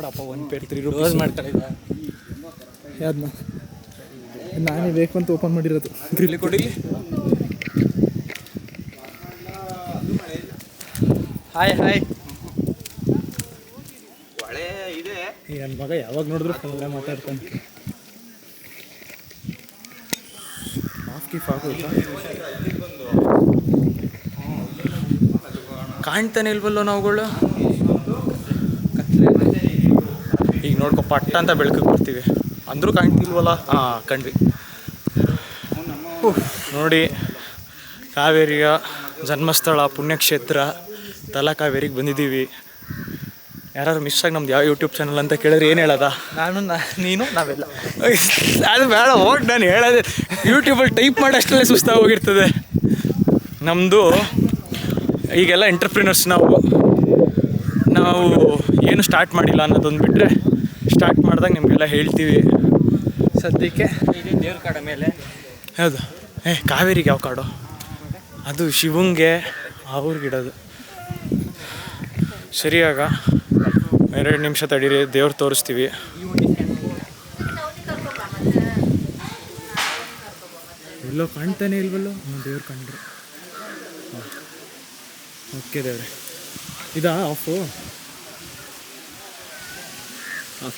ನೋಡಪ್ಪ 1 peer 3 rupees ಮಾಡ್ಕೊಂಡಿದ್ದ. ಯಾವ್ದನ್ನ ನಾನೇ ಬೇಕು ಅಂತ ಓಪನ್ ಮಾಡಿರೋದು. ಗ್ರಿಲ್ ಕೊಡಿಲಿ. Hi hi. ಒಳ್ಳೆ ಇದೆ. ಈ ನನ್ನ ಮಗ ಯಾವಾಗ ನೋಡಿದ್ರು ಫೋನಲ್ಲೇ ಮಾತಾಡ್ತಾನೆ. ಕಾಣ್ತಾನೆ ಇಲ್ವಲ್ಲೋ ನಾವುಗಳು. ಈಗ ನೋಡ್ಕೊ ಪಟ್ಟ ಅಂತ ಬೆಳಕಿಗೆ ಬರ್ತೀವಿ ಅಂದರೂ ಕಾಣ್ತಿಲ್ವಲ್ಲ. ಹಾಂ ಕಂಡ್ವಿ. ನೋಡಿ ಕಾವೇರಿಯ ಜನ್ಮಸ್ಥಳ ಪುಣ್ಯಕ್ಷೇತ್ರ ತಲಕಾವೇರಿಗೆ ಬಂದಿದ್ದೀವಿ. ಯಾರು ಮಿಸ್ ಆಗಿ ನಮ್ದು ಯಾವ ಯೂಟ್ಯೂಬ್ ಚಾನಲ್ ಅಂತ ಕೇಳಿದ್ರೆ ಏನು ಹೇಳೋದ? ನೀನು ನಾವೆಲ್ಲ ಅದು ಬೇಡ ಹೋಗಿ ನಾನು ಹೇಳೋದೆ. ಯೂಟ್ಯೂಬಲ್ಲಿ ಟೈಪ್ ಮಾಡೋಷ್ಟಲ್ಲೇ ಸುಸ್ತಾಗಿ ಹೋಗಿರ್ತದೆ. ನಮ್ಮದು ಈಗೆಲ್ಲ ಎಂಟರ್ಪ್ರಿನರ್ಸ್. ನಾವು ಏನು ಸ್ಟಾರ್ಟ್ ಮಾಡಿಲ್ಲ ಅನ್ನೋದೊಂದು ಬಿಟ್ಟರೆ ಸ್ಟಾರ್ಟ್ ಮಾಡಿದಾಗ ನಿಮಗೆಲ್ಲ ಹೇಳ್ತೀವಿ. ಸದ್ಯಕ್ಕೆ ದೇವ್ರ ಕಾಡ ಮೇಲೆ ಹೌದು. ಕಾವೇರಿಗೆ ಯಾವ ಕಾಡು? ಅದು ಶಿವಂಗೆ ಅವ್ರಿಗಿಡೋದು. ಸರಿಯಾಗ 2 ನಿಮಿಷ ತಡೀರಿ, ದೇವ್ರು ತೋರಿಸ್ತೀವಿ. ಎಲ್ಲೋ ಕಾಣ್ತಾನೆ ಇಲ್ವಲ್ಲೋ. ದೇವ್ರು ಕಂಡ್ರು. ಓಕೆ ದೇವ್ರೆ. ಇದಾ ಆಫು.